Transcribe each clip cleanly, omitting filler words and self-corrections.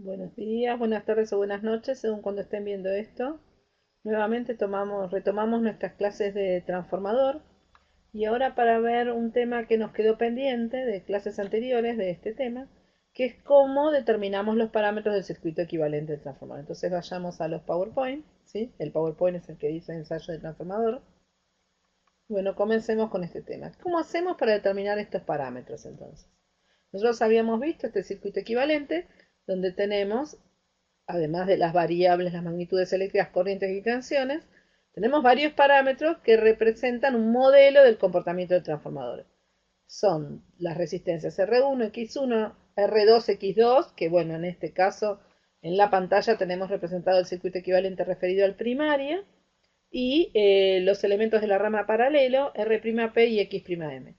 Buenos días, buenas tardes o buenas noches, según cuando estén viendo esto. Nuevamente retomamos nuestras clases de transformador y ahora para ver un tema que nos quedó pendiente de clases anteriores de este tema, que es cómo determinamos los parámetros del circuito equivalente del transformador. Entonces vayamos a los PowerPoint, ¿sí? El PowerPoint es el que dice ensayo de transformador. Bueno, comencemos con este tema. ¿Cómo hacemos para determinar estos parámetros entonces? Nosotros habíamos visto este circuito equivalente donde tenemos, además de las variables, las magnitudes eléctricas, corrientes y tensiones, tenemos varios parámetros que representan un modelo del comportamiento del transformador. Son las resistencias R1, X1, R2, X2, que bueno, en este caso en la pantalla tenemos representado el circuito equivalente referido al primaria, y los elementos de la rama paralelo, R'P y X'M.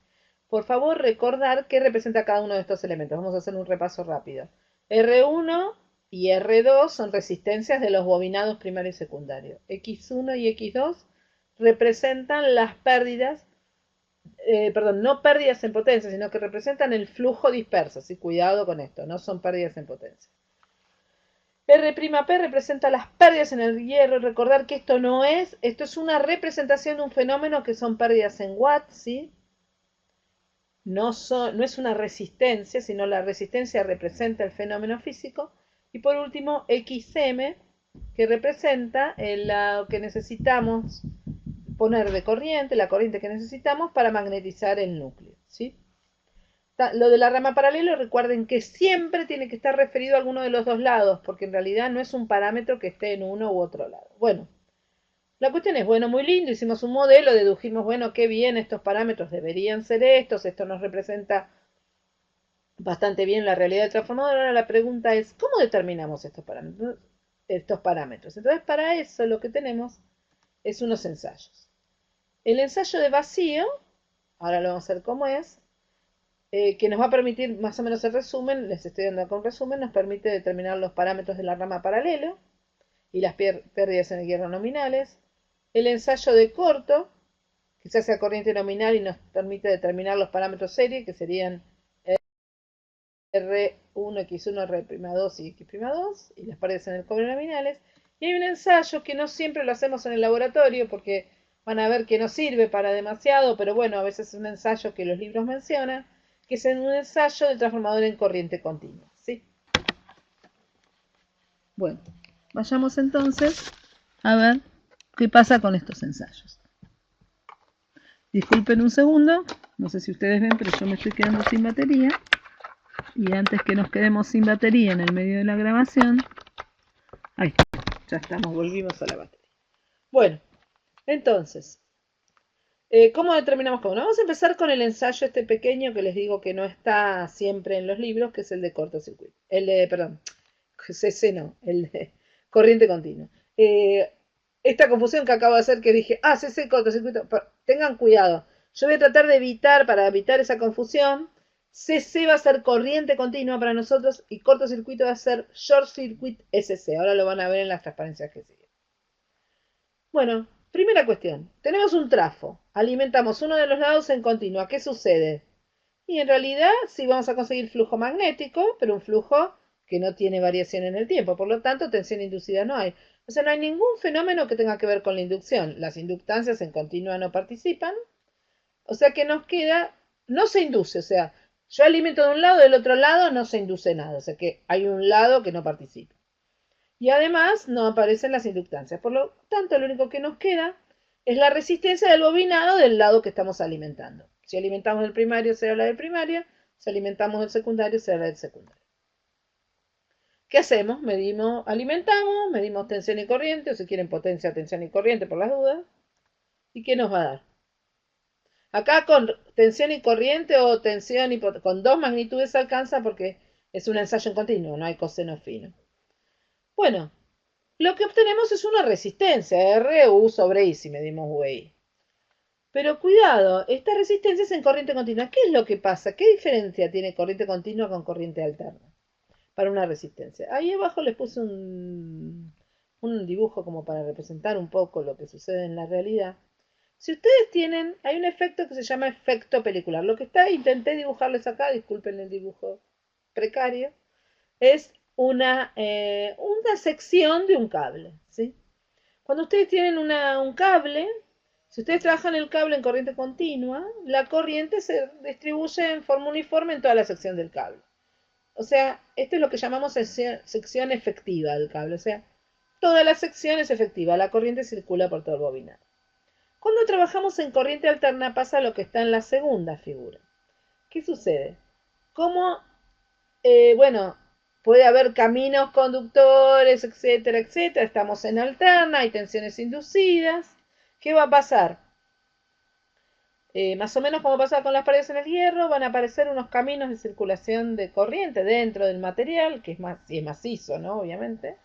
Por favor, recordar qué representa cada uno de estos elementos. Vamos a hacer un repaso rápido. R1 y R2 son resistencias de los bobinados primario y secundario. X1 y X2 representan las pérdidas, no pérdidas en potencia, sino que representan el flujo disperso. ¿Sí? Cuidado con esto, no son pérdidas en potencia. R'P representa las pérdidas en el hierro. Recordar que esto es una representación de un fenómeno que son pérdidas en watts, ¿sí? No es una resistencia, sino la resistencia representa el fenómeno físico. Y por último, XM, que representa lo que necesitamos poner de corriente, la corriente que necesitamos para magnetizar el núcleo, ¿sí? Lo de la rama paralelo, recuerden que siempre tiene que estar referido a alguno de los dos lados, porque en realidad no es un parámetro que esté en uno u otro lado. Bueno, la cuestión es, bueno, muy lindo, hicimos un modelo, dedujimos, bueno, qué bien, estos parámetros deberían ser estos, esto nos representa bastante bien la realidad del transformador. Ahora la pregunta es, ¿cómo determinamos estos parámetros? Entonces, para eso lo que tenemos es unos ensayos. El ensayo de vacío, ahora lo vamos a ver cómo es, que nos va a permitir más o menos el resumen, les estoy dando acá un resumen, nos permite determinar los parámetros de la rama paralelo y las pérdidas en el hierro nominales. El ensayo de corto, que se hace a corriente nominal y nos permite determinar los parámetros serie, que serían R1, X1, R'2 y X'2, y las pérdidas en el cobre nominales. Y hay un ensayo que no siempre lo hacemos en el laboratorio porque van a ver que no sirve para demasiado, pero bueno, a veces es un ensayo que los libros mencionan, que es un ensayo del transformador en corriente continua, ¿sí? Bueno, vayamos entonces a ver qué pasa con estos ensayos. Disculpen un segundo, no sé si ustedes ven, pero yo me estoy quedando sin batería. Y antes que nos quedemos sin batería en el medio de la grabación, ahí está, ya estamos, volvimos a la batería. Bueno, entonces, ¿cómo determinamos cómo? Vamos a empezar con el ensayo este pequeño que les digo que no está siempre en los libros, que es el de cortocircuito. Perdón, CC no, el de corriente continua. Esta confusión que acabo de hacer que dije, CC, cortocircuito, tengan cuidado. Yo voy a tratar de evitar, para evitar esa confusión, CC va a ser corriente continua para nosotros y cortocircuito va a ser short circuit SC. Ahora lo van a ver en las transparencias que siguen. Bueno, primera cuestión. Tenemos un trafo. Alimentamos uno de los lados en continua. ¿Qué sucede? Y en realidad sí vamos a conseguir flujo magnético, pero un flujo que no tiene variación en el tiempo. Por lo tanto, tensión inducida no hay. O sea, no hay ningún fenómeno que tenga que ver con la inducción. Las inductancias en continua no participan. O sea que nos queda, no se induce. O sea, yo alimento de un lado, del otro lado no se induce nada. O sea que hay un lado que no participa. Y además no aparecen las inductancias. Por lo tanto, lo único que nos queda es la resistencia del bobinado del lado que estamos alimentando. Si alimentamos el primario, será la del primario. Si alimentamos el secundario, será la del secundario. ¿Qué hacemos? Medimos tensión y corriente, o si quieren potencia, tensión y corriente por las dudas. ¿Y qué nos va a dar? Acá con tensión y corriente o tensión y con dos magnitudes alcanza porque es un ensayo en continuo, no hay coseno fino. Bueno, lo que obtenemos es una resistencia, RU sobre I, si medimos VI. Pero cuidado, esta resistencia es en corriente continua. ¿Qué es lo que pasa? ¿Qué diferencia tiene corriente continua con corriente alterna para una resistencia? Ahí abajo les puse un dibujo como para representar un poco lo que sucede en la realidad. Si ustedes tienen, hay un efecto que se llama efecto pelicular. Lo que intenté dibujarles acá, disculpen el dibujo precario, es una sección de un cable, ¿sí? Cuando ustedes tienen un cable, si ustedes trabajan el cable en corriente continua, la corriente se distribuye en forma uniforme en toda la sección del cable. O sea, esto es lo que llamamos sección efectiva del cable. O sea, toda la sección es efectiva, la corriente circula por todo el bobinado. Cuando trabajamos en corriente alterna pasa lo que está en la segunda figura. ¿Qué sucede? Como, bueno, puede haber caminos conductores, etcétera, etcétera. Estamos en alterna, hay tensiones inducidas. ¿Qué va a pasar? Más o menos como pasa con las paredes en el hierro, van a aparecer unos caminos de circulación de corriente dentro del material, que es más, y es macizo, ¿no? Obviamente.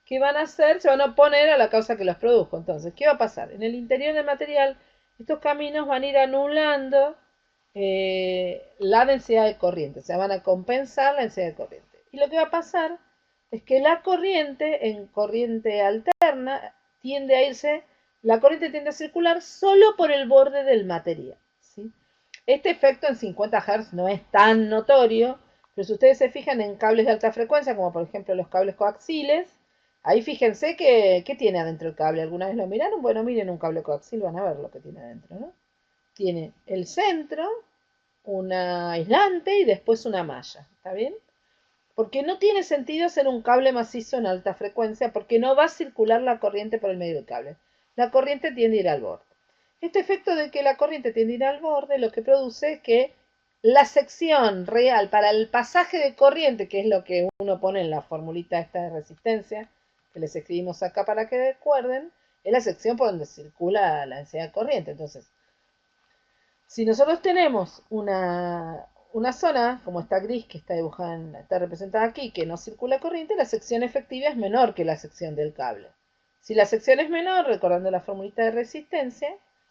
¿Qué van a hacer? Se van a oponer a la causa que los produjo. Entonces, ¿qué va a pasar? En el interior del material, estos caminos van a ir anulando la densidad de corriente, o sea, van a compensar la densidad de corriente. Y lo que va a pasar es que la corriente, en corriente alterna, tiende a irse, la corriente tiende a circular solo por el borde del material, ¿sí? Este efecto en 50 Hz no es tan notorio, pero si ustedes se fijan en cables de alta frecuencia, como por ejemplo los cables coaxiles, ahí fíjense ¿qué tiene adentro el cable? ¿Alguna vez lo miraron? Bueno, miren un cable coaxil, van a ver lo que tiene adentro, ¿no? Tiene el centro, una aislante y después una malla, ¿está bien? Porque no tiene sentido hacer un cable macizo en alta frecuencia porque no va a circular la corriente por el medio del cable. La corriente tiende a ir al borde. Este efecto de que la corriente tiende a ir al borde lo que produce es que la sección real para el pasaje de corriente, que es lo que uno pone en la formulita esta de resistencia, que les escribimos acá para que recuerden, es la sección por donde circula la densidad de corriente. Entonces, si nosotros tenemos una zona, como esta gris que está dibujada, está representada aquí, que no circula corriente, la sección efectiva es menor que la sección del cable. Si la sección es menor, recordando la formulita de resistencia,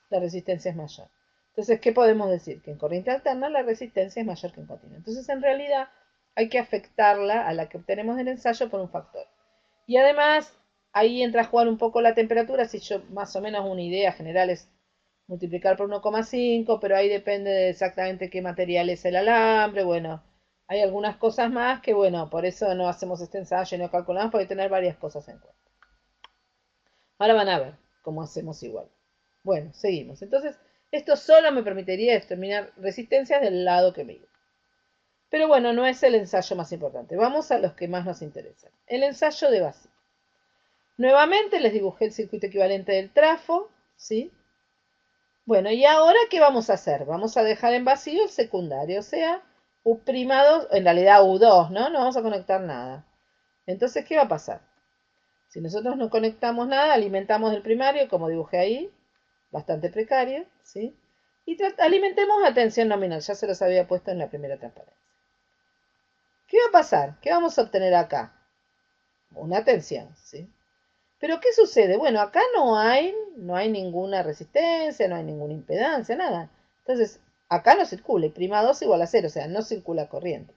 la resistencia es mayor. Entonces, ¿qué podemos decir? Que en corriente alterna la resistencia es mayor que en continua. Entonces, en realidad, hay que afectarla a la que obtenemos del ensayo por un factor. Y además, ahí entra a jugar un poco la temperatura, si yo más o menos una idea general es multiplicar por 1,5, pero ahí depende de exactamente qué material es el alambre. Bueno, hay algunas cosas más que, bueno, por eso no hacemos este ensayo y no calculamos, porque hay que tener varias cosas en cuenta. Ahora van a ver cómo hacemos igual. Bueno, seguimos. Entonces, esto solo me permitiría determinar resistencias del lado que me iba. Pero bueno, no es el ensayo más importante. Vamos a los que más nos interesan. El ensayo de vacío. Nuevamente les dibujé el circuito equivalente del trafo, ¿sí? Bueno, ¿y ahora qué vamos a hacer? Vamos a dejar en vacío el secundario, o sea, U'2, en realidad U2, ¿no? No vamos a conectar nada. Entonces, ¿qué va a pasar? Si nosotros no conectamos nada, alimentamos el primario, como dibujé ahí, bastante precario, ¿sí? Y alimentemos a tensión nominal, ya se los había puesto en la primera transparencia. ¿Qué va a pasar? ¿Qué vamos a obtener acá? Una tensión, ¿sí? Pero ¿qué sucede? Bueno, acá no hay ninguna resistencia, no hay ninguna impedancia, nada. Entonces, acá no circula, y prima 2 igual a 0, o sea, no circula corriente.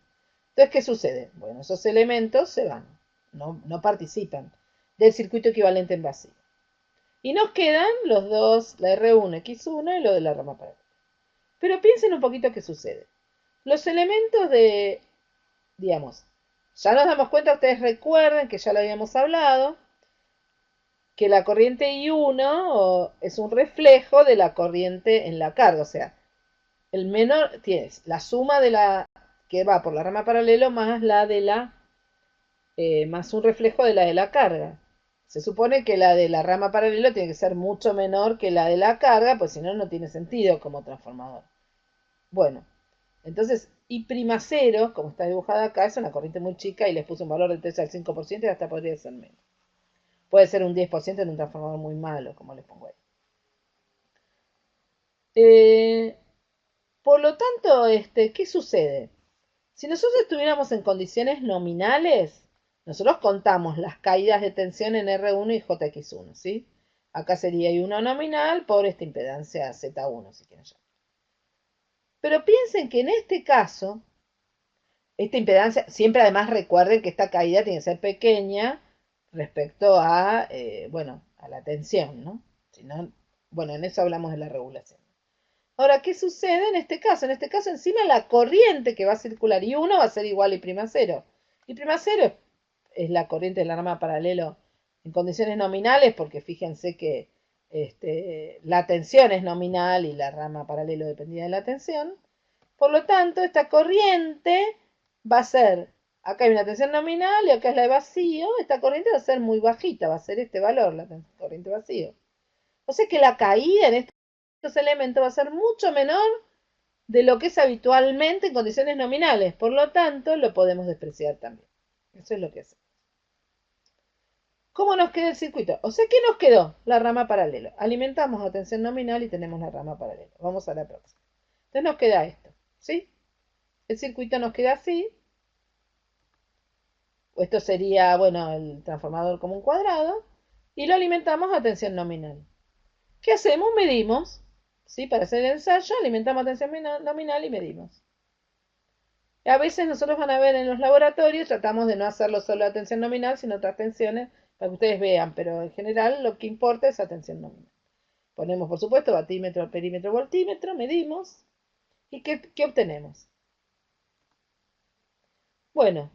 Entonces, ¿qué sucede? Bueno, esos elementos se van, no participan del circuito equivalente en vacío. Y nos quedan los dos, la R1, X1 y lo de la rama paralela. Pero piensen un poquito qué sucede. Los elementos digamos, ya nos damos cuenta, ustedes recuerden que ya lo habíamos hablado, que la corriente I1 es un reflejo de la corriente en la carga, o sea, el menor tienes la suma de la que va por la rama paralelo más la de más un reflejo de la carga. Se supone que la de la rama paralelo tiene que ser mucho menor que la de la carga, pues si no, no tiene sentido como transformador. Bueno, entonces I'0, como está dibujada acá, es una corriente muy chica y les puse un valor de 3 al 5% y hasta podría ser menos. Puede ser un 10% en un transformador muy malo, como les pongo ahí. Por lo tanto, ¿qué sucede? Si nosotros estuviéramos en condiciones nominales, nosotros contamos las caídas de tensión en R1 y JX1, ¿sí? Acá sería I1 nominal por esta impedancia Z1, si quieren llamar. Pero piensen que en este caso, esta impedancia, siempre además recuerden que esta caída tiene que ser pequeña respecto a, bueno, a la tensión, ¿no? Si no, bueno, en eso hablamos de la regulación. Ahora, ¿qué sucede en este caso? En este caso, encima la corriente que va a circular I1 va a ser igual a I'0. I'0 es la corriente de la rama paralelo en condiciones nominales, porque fíjense que la tensión es nominal y la rama paralelo dependía de la tensión. Por lo tanto, esta corriente va a ser, acá hay una tensión nominal y acá es la de vacío, esta corriente va a ser muy bajita, va a ser este valor, la corriente vacío. O sea que la caída en estos elementos va a ser mucho menor de lo que es habitualmente en condiciones nominales. Por lo tanto, lo podemos despreciar también. Eso es lo que hacemos. ¿Cómo nos queda el circuito? O sea, ¿qué nos quedó? La rama paralela. Alimentamos a tensión nominal y tenemos la rama paralela. Vamos a la próxima. Entonces nos queda esto, ¿sí? El circuito nos queda así. Esto sería, bueno, el transformador como un cuadrado. Y lo alimentamos a tensión nominal. ¿Qué hacemos? Medimos. ¿Sí? Para hacer el ensayo, alimentamos a tensión nominal y medimos. A veces nosotros van a ver en los laboratorios, tratamos de no hacerlo solo a tensión nominal, sino otras tensiones para que ustedes vean, pero en general lo que importa es la tensión nominal. Ponemos, por supuesto, batímetro, perímetro, voltímetro, medimos. ¿Y qué obtenemos? Bueno,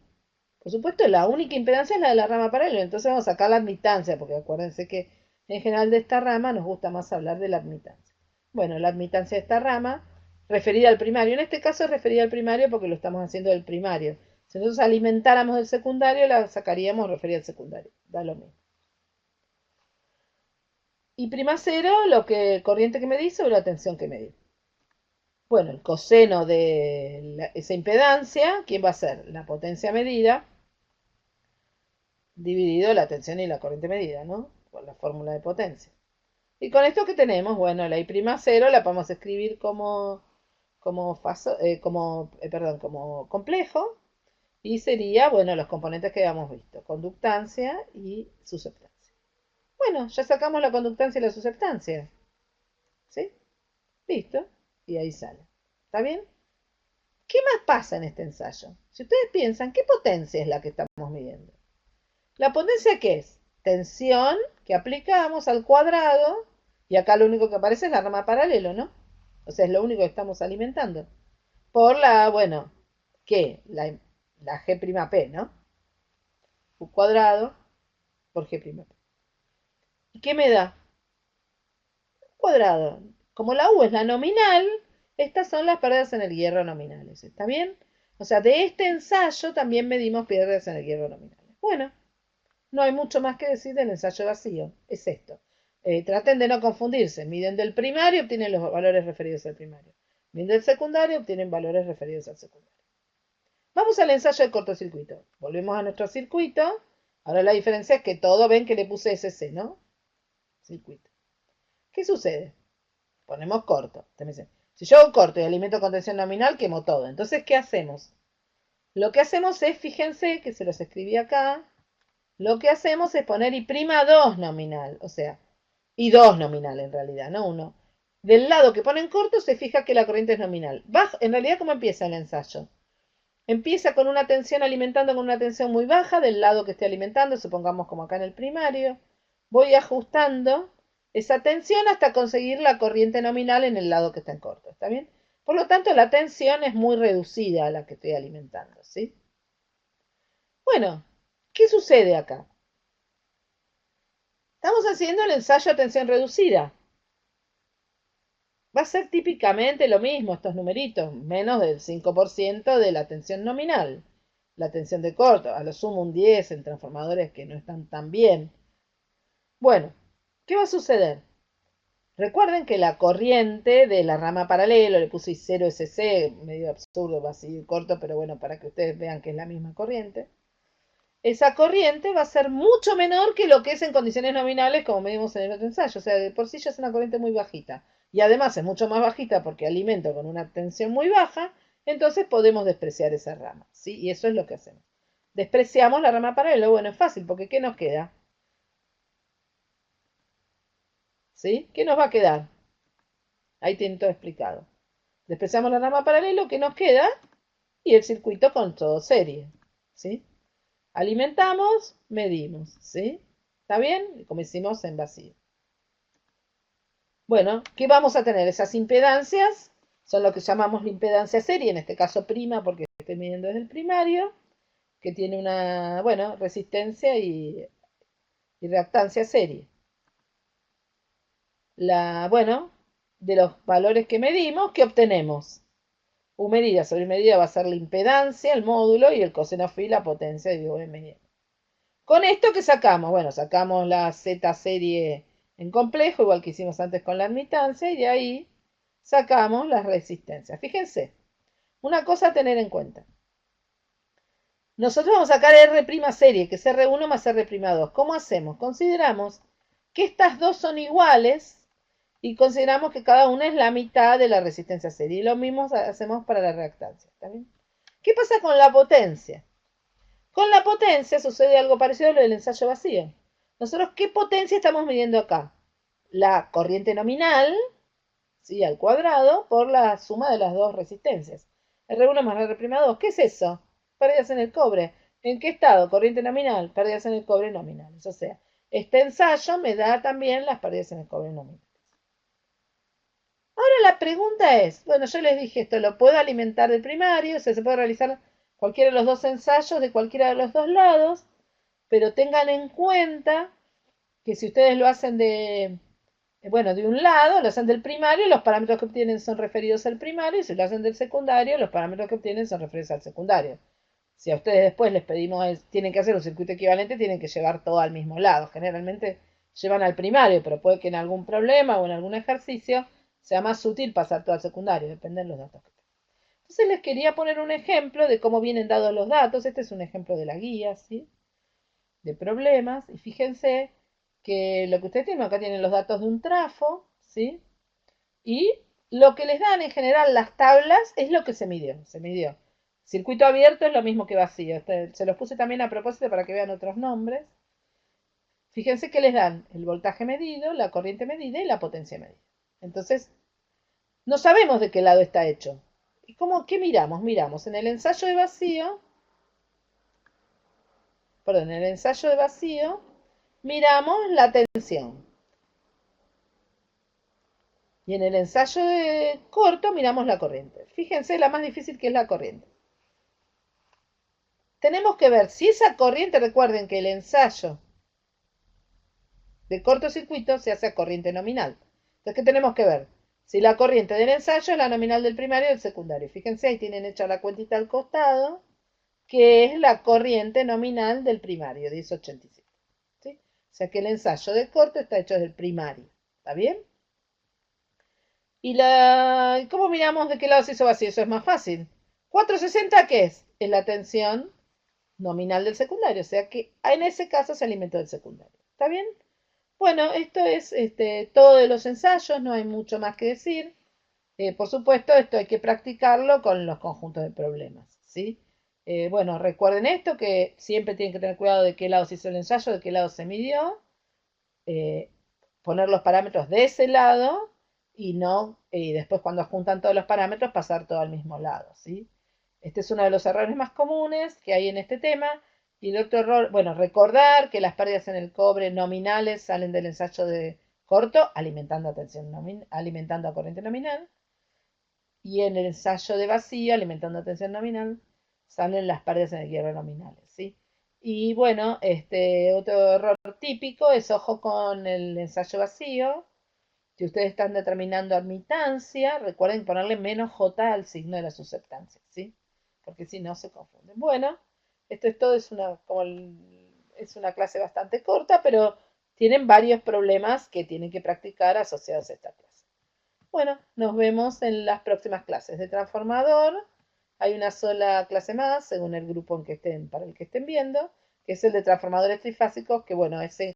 por supuesto, la única impedancia es la de la rama paralela, entonces vamos a sacar la admitancia, porque acuérdense que en general de esta rama nos gusta más hablar de la admitancia. Bueno, la admitancia de esta rama, referida al primario, en este caso es referida al primario porque lo estamos haciendo del primario. Si nosotros alimentáramos del secundario, la sacaríamos referida al secundario. Da lo mismo. Y prima cero, lo que corriente que medí sobre la tensión que medí. Bueno, el coseno de esa impedancia, ¿quién va a ser? La potencia medida dividido la tensión y la corriente medida, ¿no? Por la fórmula de potencia. Y con esto que tenemos, bueno, la I'0 la podemos escribir como complejo y sería, bueno, los componentes que habíamos visto, conductancia y susceptancia. Bueno, ya sacamos la conductancia y la susceptancia, ¿sí? Listo, y ahí sale. ¿Está bien? ¿Qué más pasa en este ensayo? Si ustedes piensan, ¿qué potencia es la que estamos midiendo? ¿La potencia qué es? Tensión que aplicamos al cuadrado y acá lo único que aparece es la rama paralelo, ¿no? O sea, es lo único que estamos alimentando. Por la, bueno, ¿qué? La G', ¿no? U cuadrado por G'. ¿Y qué me da? Cuadrado. Como la U es la nominal, estas son las pérdidas en el hierro nominales. ¿Está bien? O sea, de este ensayo también medimos pérdidas en el hierro nominales. Bueno, no hay mucho más que decir del ensayo vacío. Es esto. Traten de no confundirse. Miden del primario, obtienen los valores referidos al primario. Miden del secundario, obtienen valores referidos al secundario. Vamos al ensayo de cortocircuito. Volvemos a nuestro circuito. Ahora la diferencia es que todo ven que le puse SC, ¿no? Circuito. ¿Qué sucede? Ponemos corto. Si yo hago corto y alimento con tensión nominal, quemo todo. Entonces, ¿qué hacemos? Lo que hacemos es, fíjense que se los escribí acá, lo que hacemos es poner I'2 nominal, o sea, I2 nominal en realidad, no 1. Del lado que ponen corto se fija que la corriente es nominal. En realidad, ¿cómo empieza el ensayo? Empieza con una tensión alimentando con una tensión muy baja del lado que esté alimentando, supongamos como acá en el primario. Voy ajustando esa tensión hasta conseguir la corriente nominal en el lado que está en corto, ¿está bien? Por lo tanto, la tensión es muy reducida a la que estoy alimentando, ¿sí? Bueno, ¿qué sucede acá? Estamos haciendo el ensayo a tensión reducida. Va a ser típicamente lo mismo estos numeritos, menos del 5% de la tensión nominal. La tensión de corto, a lo sumo un 10 en transformadores que no están tan bien. Bueno, ¿qué va a suceder? Recuerden que la corriente de la rama paralelo, le puse 0 SC, medio absurdo, va a seguir corto, pero bueno, para que ustedes vean que es la misma corriente. Esa corriente va a ser mucho menor que lo que es en condiciones nominales, como medimos en el otro ensayo. O sea, de por sí ya es una corriente muy bajita. Y además es mucho más bajita porque alimento con una tensión muy baja, entonces podemos despreciar esa rama, ¿sí? Y eso es lo que hacemos. Despreciamos la rama paralela. Bueno, es fácil, porque ¿qué nos queda? ¿Sí? ¿Qué nos va a quedar? Ahí tiene todo explicado. Despreciamos la rama paralelo, ¿qué nos queda? Y el circuito con todo serie, ¿sí? Alimentamos, medimos, ¿sí? ¿Está bien? Como hicimos en vacío. Bueno, ¿qué vamos a tener? Esas impedancias son lo que llamamos la impedancia serie, en este caso prima porque estoy midiendo desde el primario, que tiene una, bueno, resistencia y reactancia serie. Bueno, de los valores que medimos, ¿qué obtenemos? U medida sobre medida va a ser la impedancia, el módulo, y el coseno phi, la potencia de U medida. ¿Con esto qué sacamos? Bueno, sacamos la Z serie en complejo, igual que hicimos antes con la admitancia, y de ahí sacamos las resistencias. Fíjense, una cosa a tener en cuenta. Nosotros vamos a sacar R' serie, que es R1 más R'2. ¿Cómo hacemos? Consideramos que estas dos son iguales y consideramos que cada una es la mitad de la resistencia serie. Y lo mismo hacemos para la reactancia. ¿Está bien? ¿Qué pasa con la potencia? Con la potencia sucede algo parecido a lo del ensayo vacío. Nosotros, ¿qué potencia estamos midiendo acá? La corriente nominal, ¿sí?, al cuadrado, por la suma de las dos resistencias. R1 más R'2. ¿Qué es eso? Pérdidas en el cobre. ¿En qué estado? Corriente nominal. Pérdidas en el cobre nominales. O sea, este ensayo me da también las pérdidas en el cobre nominales. Ahora la pregunta es, bueno, yo les dije esto, ¿lo puedo alimentar del primario? O sea, se puede realizar cualquiera de los dos ensayos de cualquiera de los dos lados, pero tengan en cuenta que si ustedes lo hacen de un lado, lo hacen del primario, los parámetros que obtienen son referidos al primario, y si lo hacen del secundario, los parámetros que obtienen son referidos al secundario. Si a ustedes después les pedimos, tienen que hacer un circuito equivalente, tienen que llevar todo al mismo lado. Generalmente llevan al primario, pero puede que en algún problema o en algún ejercicio sea más útil pasar todo al secundario, depende de los datos que tengan. Entonces les quería poner un ejemplo de cómo vienen dados los datos. Este es un ejemplo de la guía, ¿sí?, de problemas. Y fíjense que lo que ustedes tienen, acá tienen los datos de un trafo, ¿sí? Y lo que les dan en general las tablas es lo que se midió. Se midió. Circuito abierto es lo mismo que vacío. Se los puse también a propósito para que vean otros nombres. Fíjense que les dan el voltaje medido, la corriente medida y la potencia medida. Entonces, no sabemos de qué lado está hecho. ¿Y qué miramos? Miramos en el ensayo de vacío, miramos la tensión. Y en el ensayo de corto miramos la corriente. Fíjense la más difícil que es la corriente. Tenemos que ver si esa corriente, recuerden que el ensayo de cortocircuito se hace a corriente nominal. Entonces, ¿qué tenemos que ver? Si la corriente del ensayo es la nominal del primario y del secundario. Fíjense, ahí tienen hecha la cuentita al costado, que es la corriente nominal del primario, 1087. ¿Sí? O sea que el ensayo de corto está hecho del primario. ¿Está bien? ¿Y cómo miramos de qué lado se hizo vacío? Eso es más fácil. 460, ¿qué es? Es la tensión nominal del secundario. O sea que en ese caso se alimentó del secundario. ¿Está bien? Bueno, esto es todo de los ensayos. No hay mucho más que decir. Por supuesto, esto hay que practicarlo con los conjuntos de problemas, ¿sí? Bueno, recuerden esto, que siempre tienen que tener cuidado de qué lado se hizo el ensayo, de qué lado se midió. Poner los parámetros de ese lado y después cuando juntan todos los parámetros pasar todo al mismo lado, ¿sí? Este es uno de los errores más comunes que hay en este tema. Y el otro error, bueno, recordar que las pérdidas en el cobre nominales salen del ensayo de corto alimentando a corriente nominal, y en el ensayo de vacío alimentando a tensión nominal salen las pérdidas en el hierro nominales, ¿sí? Y bueno, otro error típico es ojo con el ensayo vacío. Si ustedes están determinando admitancia, recuerden ponerle menos J al signo de la susceptancia, ¿sí? Porque si no se confunden. Bueno, esto es todo, es una clase bastante corta, pero tienen varios problemas que tienen que practicar asociados a esta clase. Bueno, nos vemos en las próximas clases de transformador. Hay una sola clase más, según el grupo para el que estén viendo, que es el de transformadores trifásicos, que bueno, es en